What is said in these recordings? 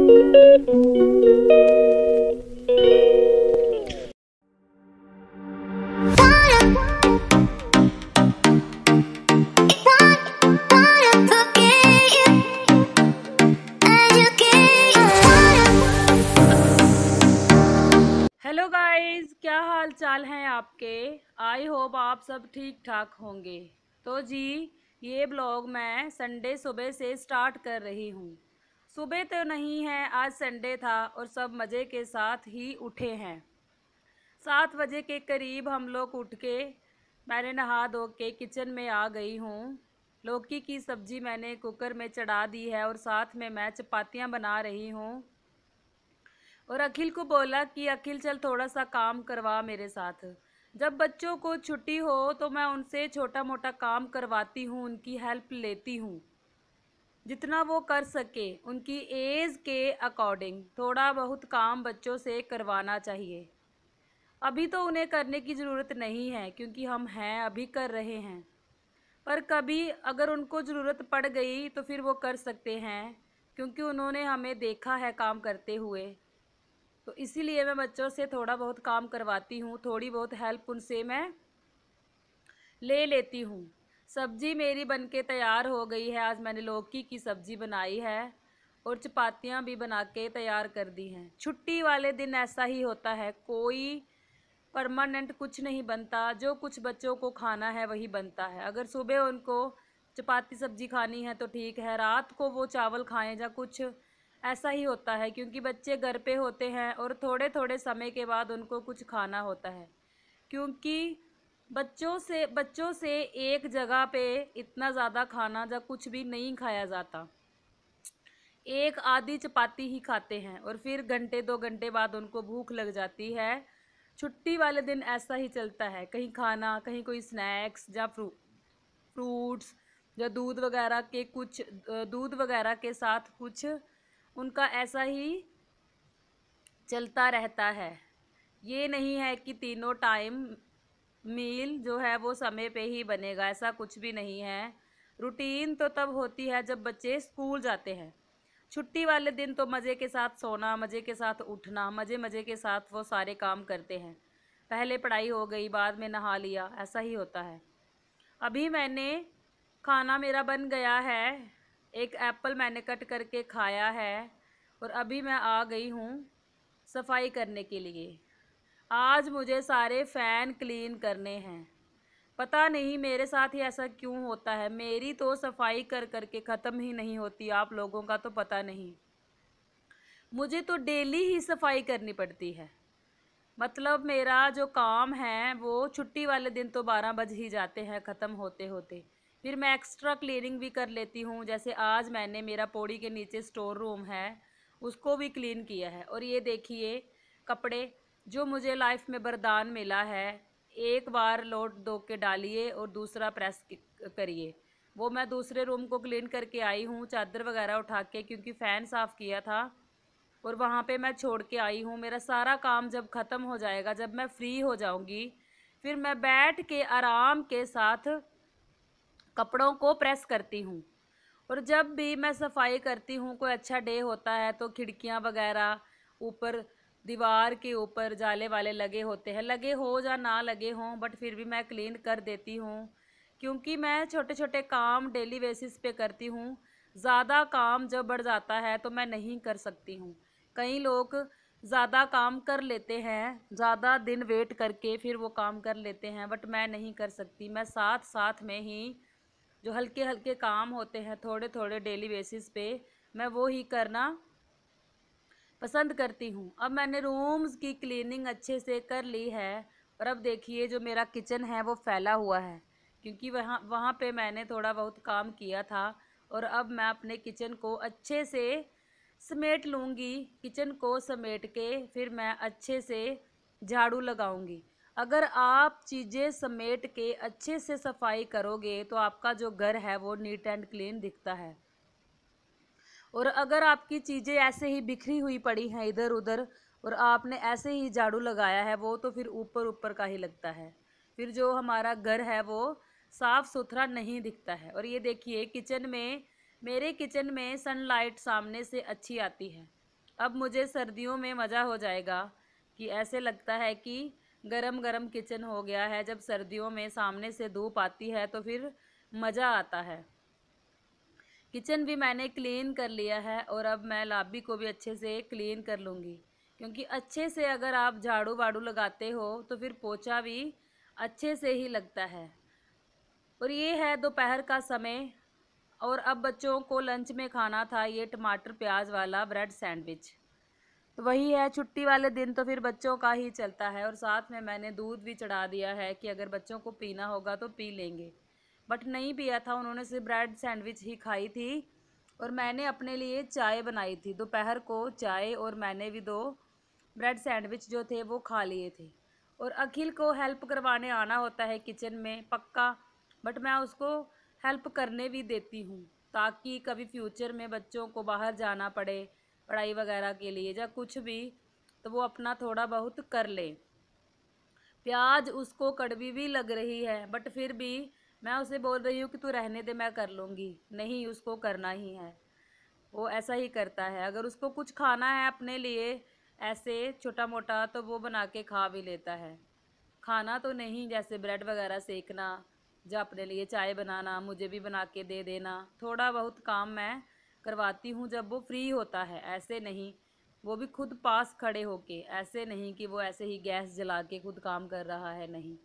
Hello guys, क्या हाल चाल हैं आपके। आई होप आप सब ठीक ठाक होंगे। तो जी, ये ब्लॉग मैं संडे सुबह से स्टार्ट कर रही हूँ। सुबह तो नहीं है, आज संडे था और सब मज़े के साथ ही उठे हैं। 7 बजे के करीब हम लोग उठ के मैंने नहा धो के किचन में आ गई हूँ। लौकी की सब्ज़ी मैंने कुकर में चढ़ा दी है और साथ में मैं चपातियाँ बना रही हूँ। और अखिल को बोला कि अखिल चल थोड़ा सा काम करवा मेरे साथ। जब बच्चों को छुट्टी हो तो मैं उनसे छोटा मोटा काम करवाती हूँ, उनकी हेल्प लेती हूँ जितना वो कर सके। उनकी एज के अकॉर्डिंग थोड़ा बहुत काम बच्चों से करवाना चाहिए। अभी तो उन्हें करने की ज़रूरत नहीं है क्योंकि हम हैं, अभी कर रहे हैं। पर कभी अगर उनको ज़रूरत पड़ गई तो फिर वो कर सकते हैं, क्योंकि उन्होंने हमें देखा है काम करते हुए। तो इसीलिए मैं बच्चों से थोड़ा बहुत काम करवाती हूँ, थोड़ी बहुत हेल्प उनसे मैं ले लेती हूँ। सब्जी मेरी बनके तैयार हो गई है। आज मैंने लौकी की सब्ज़ी बनाई है और चपातियाँ भी बना के तैयार कर दी हैं। छुट्टी वाले दिन ऐसा ही होता है, कोई परमानेंट कुछ नहीं बनता। जो कुछ बच्चों को खाना है वही बनता है। अगर सुबह उनको चपाती सब्जी खानी है तो ठीक है, रात को वो चावल खाएं या कुछ, ऐसा ही होता है। क्योंकि बच्चे घर पे होते हैं और थोड़े थोड़े समय के बाद उनको कुछ खाना होता है। क्योंकि बच्चों से एक जगह पे इतना ज़्यादा खाना या कुछ भी नहीं खाया जाता। एक आधी चपाती ही खाते हैं और फिर घंटे 2 घंटे बाद उनको भूख लग जाती है। छुट्टी वाले दिन ऐसा ही चलता है, कहीं खाना, कहीं कोई स्नैक्स या फ्रूट्स या दूध वगैरह के कुछ, दूध वगैरह के साथ कुछ उनका ऐसा ही चलता रहता है। ये नहीं है कि तीनों टाइम मील जो है वो समय पे ही बनेगा, ऐसा कुछ भी नहीं है। रूटीन तो तब होती है जब बच्चे स्कूल जाते हैं। छुट्टी वाले दिन तो मज़े के साथ सोना, मज़े के साथ उठना, मज़े मज़े के साथ वो सारे काम करते हैं। पहले पढ़ाई हो गई, बाद में नहा लिया, ऐसा ही होता है। अभी मैंने खाना मेरा बन गया है। एक एप्पल मैंने कट करके खाया है और अभी मैं आ गई हूँ सफाई करने के लिए। आज मुझे सारे फ़ैन क्लीन करने हैं। पता नहीं मेरे साथ ही ऐसा क्यों होता है, मेरी तो सफाई कर कर के ख़त्म ही नहीं होती। आप लोगों का तो पता नहीं, मुझे तो डेली ही सफाई करनी पड़ती है। मतलब मेरा जो काम है वो छुट्टी वाले दिन तो 12 बज ही जाते हैं ख़त्म होते होते। फिर मैं एक्स्ट्रा क्लीनिंग भी कर लेती हूँ। जैसे आज मैंने, मेरा पौड़ी के नीचे स्टोर रूम है, उसको भी क्लीन किया है। और ये देखिए कपड़े जो मुझे लाइफ में वरदान मिला है, एक बार लोट धो के डालिए और दूसरा प्रेस करिए। वो मैं दूसरे रूम को क्लीन करके आई हूँ, चादर वगैरह उठा के, क्योंकि फ़ैन साफ़ किया था और वहाँ पे मैं छोड़ के आई हूँ। मेरा सारा काम जब ख़त्म हो जाएगा, जब मैं फ्री हो जाऊँगी, फिर मैं बैठ के आराम के साथ कपड़ों को प्रेस करती हूँ। और जब भी मैं सफाई करती हूँ, कोई अच्छा डे होता है तो खिड़कियाँ वगैरह ऊपर, दीवार के ऊपर जाले वाले लगे होते हैं, लगे हो या ना लगे हों, बट फिर भी मैं क्लीन कर देती हूँ। क्योंकि मैं छोटे छोटे काम डेली बेसिस पे करती हूँ। ज़्यादा काम जब बढ़ जाता है तो मैं नहीं कर सकती हूँ। कई लोग ज़्यादा काम कर लेते हैं, ज़्यादा दिन वेट करके फिर वो काम कर लेते हैं, बट मैं नहीं कर सकती। मैं साथ साथ में ही जो हल्के हल्के काम होते हैं थोड़े थोड़े डेली बेसिस पे, मैं वो ही करना पसंद करती हूँ। अब मैंने रूम्स की क्लीनिंग अच्छे से कर ली है और अब देखिए जो मेरा किचन है वो फैला हुआ है, क्योंकि वहाँ वहाँ पे मैंने थोड़ा बहुत काम किया था। और अब मैं अपने किचन को अच्छे से समेट लूँगी। किचन को समेट के फिर मैं अच्छे से झाड़ू लगाऊंगी। अगर आप चीज़ें समेट के अच्छे से सफाई करोगे तो आपका जो घर है वो नीट एंड क्लीन दिखता है। और अगर आपकी चीज़ें ऐसे ही बिखरी हुई पड़ी हैं इधर उधर और आपने ऐसे ही झाड़ू लगाया है, वो तो फिर ऊपर ऊपर का ही लगता है। फिर जो हमारा घर है वो साफ़ सुथरा नहीं दिखता है। और ये देखिए किचन में, मेरे किचन में सनलाइट सामने से अच्छी आती है। अब मुझे सर्दियों में मज़ा हो जाएगा कि ऐसे लगता है कि गरम गरम किचन हो गया है। जब सर्दियों में सामने से धूप आती है तो फिर मज़ा आता है। किचन भी मैंने क्लीन कर लिया है और अब मैं लॉबी को भी अच्छे से क्लीन कर लूँगी, क्योंकि अच्छे से अगर आप झाड़ू वाड़ू लगाते हो तो फिर पोछा भी अच्छे से ही लगता है। और ये है दोपहर का समय और अब बच्चों को लंच में खाना था ये टमाटर प्याज वाला ब्रेड सैंडविच। तो वही है, छुट्टी वाले दिन तो फिर बच्चों का ही चलता है। और साथ में मैंने दूध भी चढ़ा दिया है कि अगर बच्चों को पीना होगा तो पी लेंगे। बट नहीं पिया था, उन्होंने सिर्फ ब्रेड सैंडविच ही खाई थी और मैंने अपने लिए चाय बनाई थी। दोपहर को चाय और मैंने भी 2 ब्रेड सैंडविच जो थे वो खा लिए थे। और अखिल को हेल्प करवाने आना होता है किचन में पक्का, बट मैं उसको हेल्प करने भी देती हूँ ताकि कभी फ्यूचर में बच्चों को बाहर जाना पड़े पढ़ाई वगैरह के लिए या कुछ भी, तो वो अपना थोड़ा बहुत कर ले। प्याज उसको कड़वी भी लग रही है बट फिर भी मैं उसे बोल रही हूँ कि तू रहने दे, मैं कर लूँगी। नहीं, उसको करना ही है, वो ऐसा ही करता है। अगर उसको कुछ खाना है अपने लिए ऐसे छोटा मोटा तो वो बना के खा भी लेता है। खाना तो नहीं, जैसे ब्रेड वगैरह सेकना या अपने लिए चाय बनाना, मुझे भी बना के दे देना, थोड़ा बहुत काम मैं करवाती हूँ जब वो फ्री होता है। ऐसे नहीं, वो भी खुद पास खड़े होके, ऐसे नहीं कि वो ऐसे ही गैस जला के खुद काम कर रहा है। नहीं,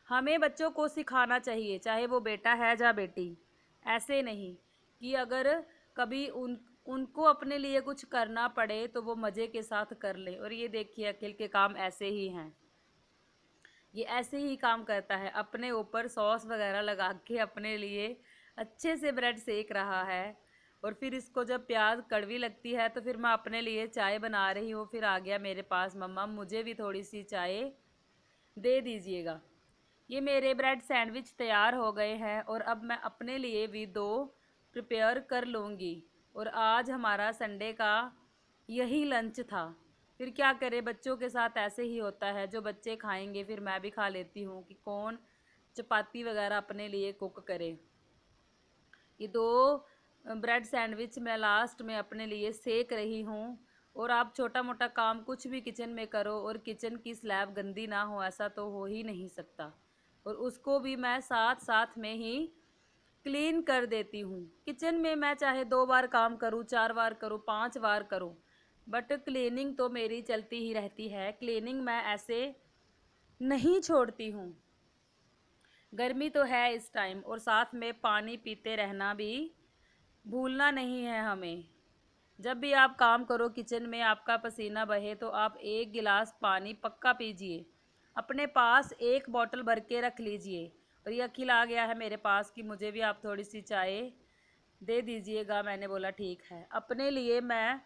हमें बच्चों को सिखाना चाहिए, चाहे वो बेटा है या बेटी। ऐसे नहीं कि अगर कभी उनको अपने लिए कुछ करना पड़े तो वो मज़े के साथ कर ले। और ये देखिए अखिल के काम ऐसे ही हैं, ये ऐसे ही काम करता है, अपने ऊपर सॉस वगैरह लगा के अपने लिए अच्छे से ब्रेड सेक रहा है। और फिर इसको जब प्याज कड़वी लगती है तो फिर मैं अपने लिए चाय बना रही हूँ, फिर आ गया मेरे पास, मम्मा मुझे भी थोड़ी सी चाय दे दीजिएगा। ये मेरे ब्रेड सैंडविच तैयार हो गए हैं और अब मैं अपने लिए भी 2 प्रिपेयर कर लूँगी। और आज हमारा संडे का यही लंच था। फिर क्या करें, बच्चों के साथ ऐसे ही होता है, जो बच्चे खाएंगे फिर मैं भी खा लेती हूँ कि कौन चपाती वगैरह अपने लिए कुक करे। ये 2 ब्रेड सैंडविच मैं लास्ट में अपने लिए सेक रही हूँ। और आप छोटा मोटा काम कुछ भी किचन में करो और किचन की स्लैब गंदी ना हो, ऐसा तो हो ही नहीं सकता। और उसको भी मैं साथ साथ में ही क्लीन कर देती हूँ। किचन में मैं चाहे 2 बार काम करूँ, 4 बार करूँ, 5 बार करूँ, बट क्लीनिंग तो मेरी चलती ही रहती है। क्लीनिंग मैं ऐसे नहीं छोड़ती हूँ। गर्मी तो है इस टाइम और साथ में पानी पीते रहना भी भूलना नहीं है हमें। जब भी आप काम करो किचन में, आपका पसीना बहे तो आप 1 गिलास पानी पक्का पीजिए। अपने पास 1 बॉटल भर के रख लीजिए। और ये अखिल आ गया है मेरे पास कि मुझे भी आप थोड़ी सी चाय दे दीजिएगा। मैंने बोला ठीक है। अपने लिए मैं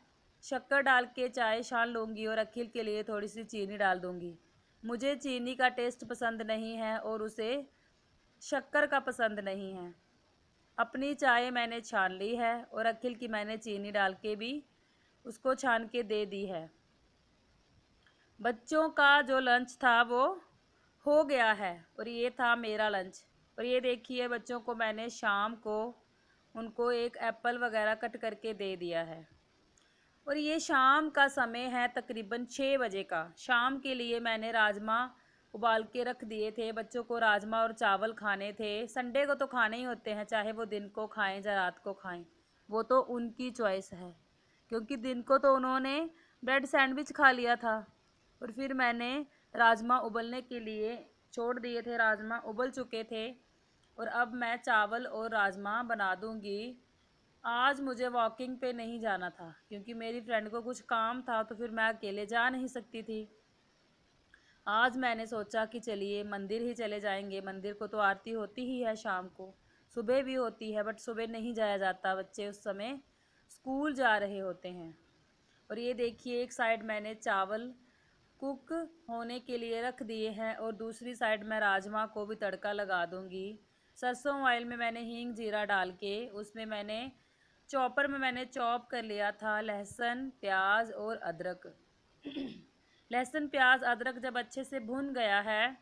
शक्कर डाल के चाय छान लूँगी और अखिल के लिए थोड़ी सी चीनी डाल दूँगी। मुझे चीनी का टेस्ट पसंद नहीं है और उसे शक्कर का पसंद नहीं है। अपनी चाय मैंने छान ली है और अखिल की मैंने चीनी डाल के भी उसको छान के दे दी है। बच्चों का जो लंच था वो हो गया है और ये था मेरा लंच। और ये देखिए बच्चों को मैंने शाम को उनको एक एप्पल वगैरह कट करके दे दिया है। और ये शाम का समय है तकरीबन 6 बजे का। शाम के लिए मैंने राजमा उबाल के रख दिए थे। बच्चों को राजमा और चावल खाने थे। संडे को तो खाने ही होते हैं, चाहे वो दिन को खाएं या रात को खाएं, वो तो उनकी चॉइस है। क्योंकि दिन को तो उन्होंने ब्रेड सैंडविच खा लिया था और फिर मैंने राजमा उबलने के लिए छोड़ दिए थे। राजमा उबल चुके थे और अब मैं चावल और राजमा बना दूंगी। आज मुझे वॉकिंग पे नहीं जाना था क्योंकि मेरी फ्रेंड को कुछ काम था तो फिर मैं अकेले जा नहीं सकती थी। आज मैंने सोचा कि चलिए मंदिर ही चले जाएंगे। मंदिर को तो आरती होती ही है शाम को, सुबह भी होती है बट सुबह नहीं जाया जाता, बच्चे उस समय स्कूल जा रहे होते हैं। और ये देखिए एक साइड मैंने चावल कुक होने के लिए रख दिए हैं और दूसरी साइड मैं राजमा को भी तड़का लगा दूंगी। सरसों ऑयल में मैंने हींग जीरा डाल के उसमें मैंने चॉपर में मैंने चॉप कर लिया था लहसुन प्याज और अदरक। लहसुन प्याज अदरक जब अच्छे से भुन गया है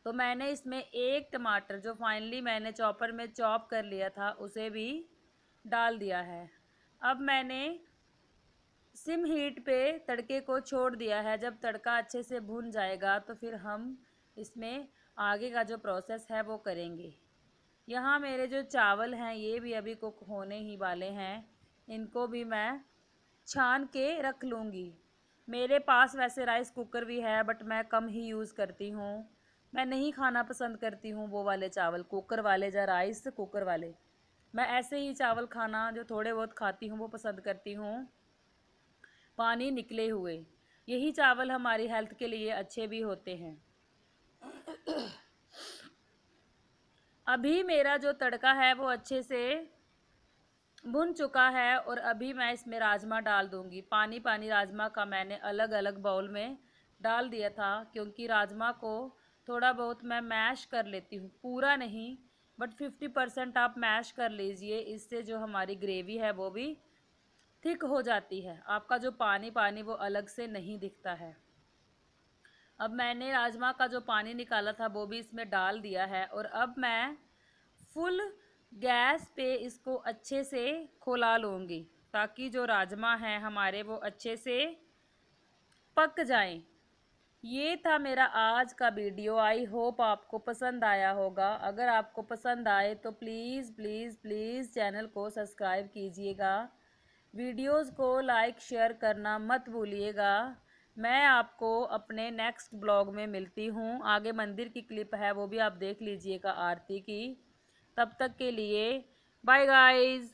तो मैंने इसमें 1 टमाटर जो फाइनली मैंने चॉपर में चॉप कर लिया था उसे भी डाल दिया है। अब मैंने सिम हीट पे तड़के को छोड़ दिया है। जब तड़का अच्छे से भुन जाएगा तो फिर हम इसमें आगे का जो प्रोसेस है वो करेंगे। यहाँ मेरे जो चावल हैं ये भी अभी कुक होने ही वाले हैं। इनको भी मैं छान के रख लूँगी। मेरे पास वैसे राइस कुकर भी है बट मैं कम ही यूज़ करती हूँ। मैं नहीं खाना पसंद करती हूँ वो वाले चावल, कुकर वाले या राइस कुकर वाले। मैं ऐसे ही चावल खाना जो थोड़े बहुत खाती हूँ वो पसंद करती हूँ, पानी निकले हुए। यही चावल हमारी हेल्थ के लिए अच्छे भी होते हैं। अभी मेरा जो तड़का है वो अच्छे से भुन चुका है और अभी मैं इसमें राजमा डाल दूंगी। पानी पानी राजमा का मैंने अलग अलग बाउल में डाल दिया था, क्योंकि राजमा को थोड़ा बहुत मैं मैश कर लेती हूँ, पूरा नहीं बट 50% आप मैश कर लीजिए। इससे जो हमारी ग्रेवी है वो भी थिक हो जाती है, आपका जो पानी पानी वो अलग से नहीं दिखता है। अब मैंने राजमा का जो पानी निकाला था वो भी इसमें डाल दिया है और अब मैं फुल गैस पे इसको अच्छे से खौला लूँगी, ताकि जो राजमा हैं हमारे वो अच्छे से पक जाएं। ये था मेरा आज का वीडियो। आई होप आपको पसंद आया होगा। अगर आपको पसंद आए तो प्लीज़ प्लीज़ प्लीज़ चैनल को सब्सक्राइब कीजिएगा। वीडियोस को लाइक शेयर करना मत भूलिएगा। मैं आपको अपने नेक्स्ट ब्लॉग में मिलती हूँ। आगे मंदिर की क्लिप है वो भी आप देख लीजिएगा आरती की। तब तक के लिए बाय गाइज़।